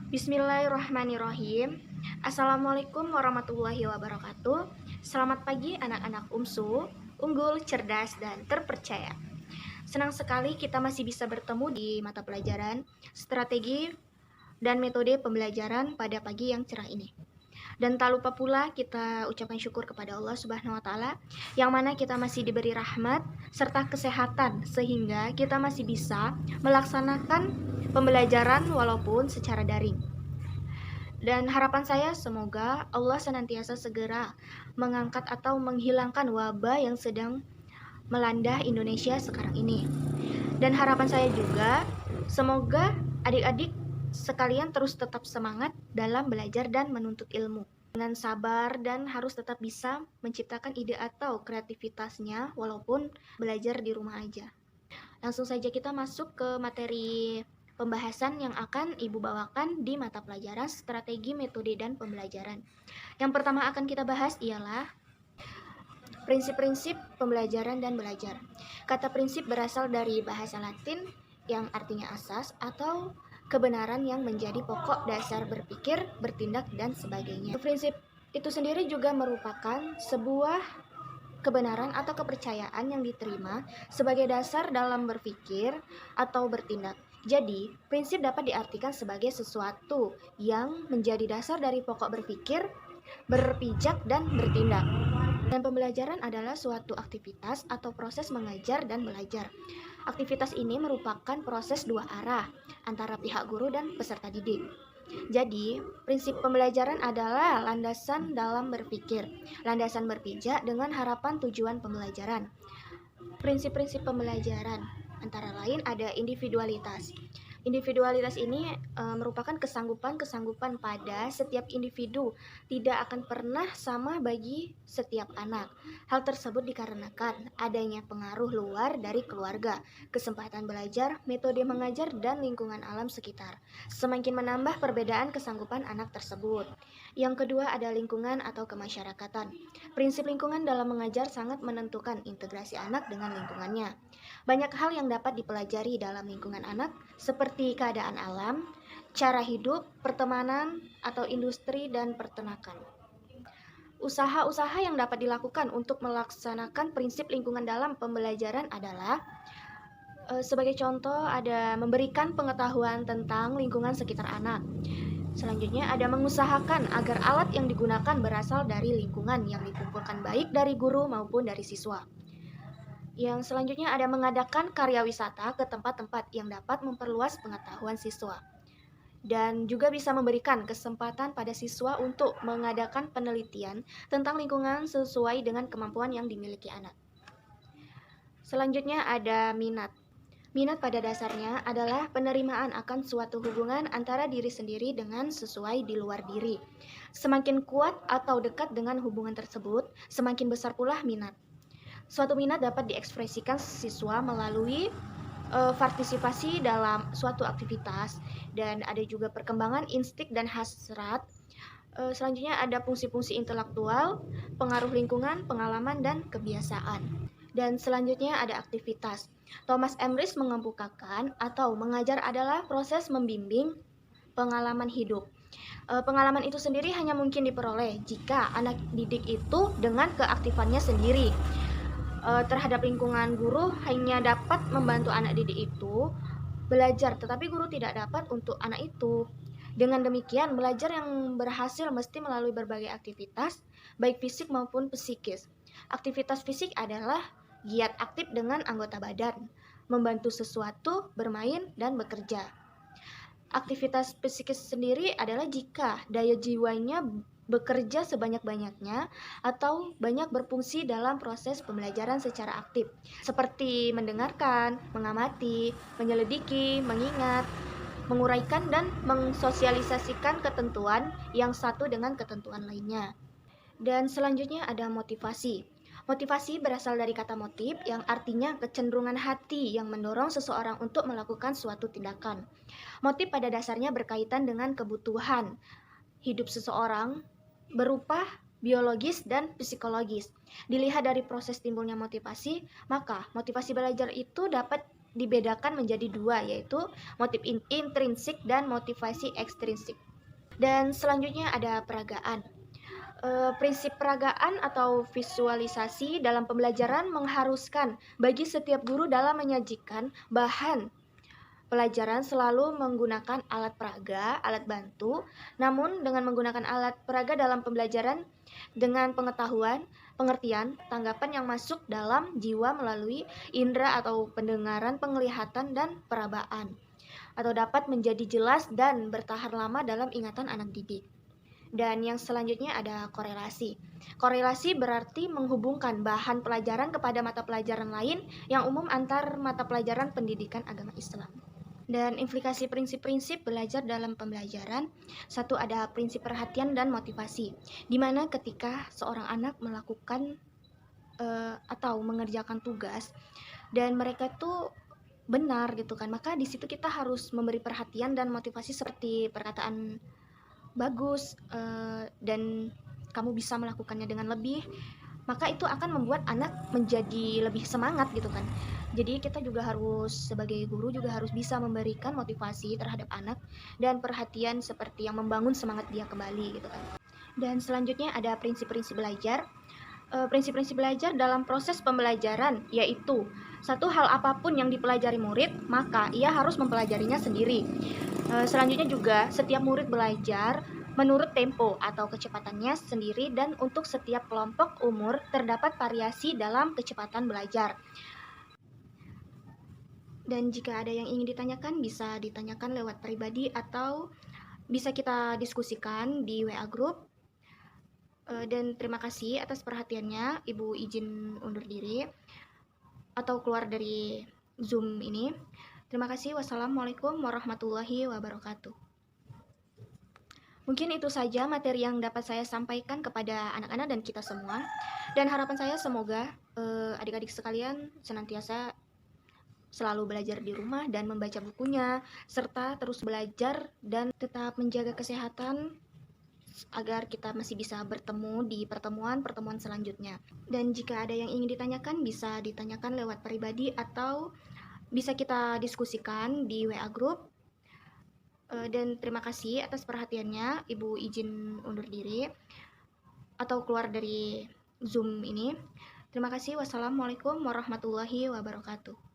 Bismillahirrahmanirrahim. Assalamualaikum warahmatullahi wabarakatuh. Selamat pagi anak-anak UMSU, unggul, cerdas, dan terpercaya. Senang sekali kita masih bisa bertemu di mata pelajaran strategi dan metode pembelajaran pada pagi yang cerah ini. Dan tak lupa pula kita ucapkan syukur kepada Allah Subhanahu wa taala yang mana kita masih diberi rahmat serta kesehatan sehingga kita masih bisa melaksanakan pembelajaran walaupun secara daring. Dan harapan saya semoga Allah senantiasa segera mengangkat atau menghilangkan wabah yang sedang melanda Indonesia sekarang ini. Dan harapan saya juga semoga adik-adik sekalian terus tetap semangat dalam belajar dan menuntut ilmu dengan sabar dan harus tetap bisa menciptakan ide atau kreativitasnya walaupun belajar di rumah aja. Langsung saja kita masuk ke materi pembahasan yang akan Ibu bawakan di mata pelajaran strategi, metode, dan pembelajaran. Yang pertama akan kita bahas ialah prinsip-prinsip pembelajaran dan belajar. Kata prinsip berasal dari bahasa Latin yang artinya asas atau kebenaran yang menjadi pokok dasar berpikir, bertindak, dan sebagainya. Prinsip itu sendiri juga merupakan sebuah kebenaran atau kepercayaan yang diterima sebagai dasar dalam berpikir atau bertindak. Jadi, prinsip dapat diartikan sebagai sesuatu yang menjadi dasar dari pokok berpikir, berpijak, dan bertindak. Dan pembelajaran adalah suatu aktivitas atau proses mengajar dan belajar. Aktivitas ini merupakan proses dua arah antara pihak guru dan peserta didik. Jadi, prinsip pembelajaran adalah landasan dalam berpikir, landasan berpijak dengan harapan tujuan pembelajaran. Prinsip-prinsip pembelajaran antara lain ada individualitas. Individualitas ini merupakan kesanggupan pada setiap individu, tidak akan pernah sama bagi setiap anak. Hal tersebut dikarenakan adanya pengaruh luar dari keluarga, kesempatan belajar, metode mengajar, dan lingkungan alam sekitar. Semakin menambah perbedaan kesanggupan anak tersebut. Yang kedua ada lingkungan atau kemasyarakatan. Prinsip lingkungan dalam mengajar sangat menentukan integrasi anak dengan lingkungannya. Banyak hal yang dapat dipelajari dalam lingkungan anak, seperti keadaan alam, cara hidup, pertemanan, atau industri dan peternakan. Usaha-usaha yang dapat dilakukan untuk melaksanakan prinsip lingkungan dalam pembelajaran adalah sebagai contoh ada memberikan pengetahuan tentang lingkungan sekitar anak. Selanjutnya ada mengusahakan agar alat yang digunakan berasal dari lingkungan yang dikumpulkan baik dari guru maupun dari siswa. Yang selanjutnya ada mengadakan karya wisata ke tempat-tempat yang dapat memperluas pengetahuan siswa. Dan juga bisa memberikan kesempatan pada siswa untuk mengadakan penelitian tentang lingkungan sesuai dengan kemampuan yang dimiliki anak. Selanjutnya ada minat. Minat pada dasarnya adalah penerimaan akan suatu hubungan antara diri sendiri dengan sesuai di luar diri. Semakin kuat atau dekat dengan hubungan tersebut, semakin besar pula minat. Suatu minat dapat diekspresikan siswa melalui partisipasi dalam suatu aktivitas dan ada juga perkembangan insting dan hasrat. Selanjutnya ada fungsi-fungsi intelektual, pengaruh lingkungan, pengalaman, dan kebiasaan. Dan selanjutnya ada aktivitas. Thomas Emrys mengemukakan atau mengajar adalah proses membimbing pengalaman hidup. Pengalaman itu sendiri hanya mungkin diperoleh jika anak didik itu dengan keaktifannya sendiri. Terhadap lingkungan, guru hanya dapat membantu anak didik itu belajar, tetapi guru tidak dapat untuk anak itu. Dengan demikian, belajar yang berhasil mesti melalui berbagai aktivitas, baik fisik maupun psikis. Aktivitas fisik adalah giat aktif dengan anggota badan, membantu sesuatu, bermain, dan bekerja. Aktivitas psikis sendiri adalah jika daya jiwanya bekerja sebanyak-banyaknya atau banyak berfungsi dalam proses pembelajaran secara aktif, seperti mendengarkan, mengamati, menyelidiki, mengingat, menguraikan, dan mensosialisasikan ketentuan yang satu dengan ketentuan lainnya. Dan selanjutnya ada motivasi. Motivasi berasal dari kata motif yang artinya kecenderungan hati yang mendorong seseorang untuk melakukan suatu tindakan. Motif pada dasarnya berkaitan dengan kebutuhan hidup seseorang berupa biologis, dan psikologis. Dilihat dari proses timbulnya motivasi, maka motivasi belajar itu dapat dibedakan menjadi dua, yaitu motif intrinsik dan motivasi ekstrinsik. Dan selanjutnya ada peragaan. Prinsip peragaan atau visualisasi dalam pembelajaran mengharuskan bagi setiap guru dalam menyajikan bahan pelajaran selalu menggunakan alat peraga, alat bantu. Namun dengan menggunakan alat peraga dalam pembelajaran dengan pengetahuan, pengertian, tanggapan yang masuk dalam jiwa melalui indera atau pendengaran, penglihatan, dan perabaan, atau dapat menjadi jelas dan bertahan lama dalam ingatan anak didik. Dan yang selanjutnya ada korelasi. Korelasi berarti menghubungkan bahan pelajaran kepada mata pelajaran lain yang umum antar mata pelajaran pendidikan agama Islam. Dan implikasi prinsip-prinsip belajar dalam pembelajaran. Satu, ada prinsip perhatian dan motivasi, di mana ketika seorang anak melakukan atau mengerjakan tugas dan mereka tuh benar gitu kan, maka di situ kita harus memberi perhatian dan motivasi seperti perkataan bagus dan kamu bisa melakukannya dengan lebih, maka itu akan membuat anak menjadi lebih semangat gitu kan. Jadi kita juga harus, sebagai guru juga harus bisa memberikan motivasi terhadap anak dan perhatian seperti yang membangun semangat dia kembali gitu kan. Dan selanjutnya ada prinsip-prinsip belajar. Prinsip-prinsip belajar dalam proses pembelajaran yaitu, satu, hal apapun yang dipelajari murid maka ia harus mempelajarinya sendiri. Selanjutnya juga setiap murid belajar menurut tempo atau kecepatannya sendiri, dan untuk setiap kelompok umur terdapat variasi dalam kecepatan belajar. Dan jika ada yang ingin ditanyakan, bisa ditanyakan lewat pribadi atau bisa kita diskusikan di WA Group. Dan terima kasih atas perhatiannya. Ibu izin undur diri atau keluar dari Zoom ini. Terima kasih. Wassalamualaikum warahmatullahi wabarakatuh. Mungkin itu saja materi yang dapat saya sampaikan kepada anak-anak dan kita semua. Dan harapan saya semoga adik-adik sekalian senantiasa selalu belajar di rumah dan membaca bukunya, serta terus belajar dan tetap menjaga kesehatan agar kita masih bisa bertemu di pertemuan-pertemuan selanjutnya. Dan jika ada yang ingin ditanyakan, bisa ditanyakan lewat pribadi atau bisa kita diskusikan di WA Group. Dan terima kasih atas perhatiannya. Ibu izin undur diri atau keluar dari Zoom ini. Terima kasih. Wassalamualaikum warahmatullahi wabarakatuh.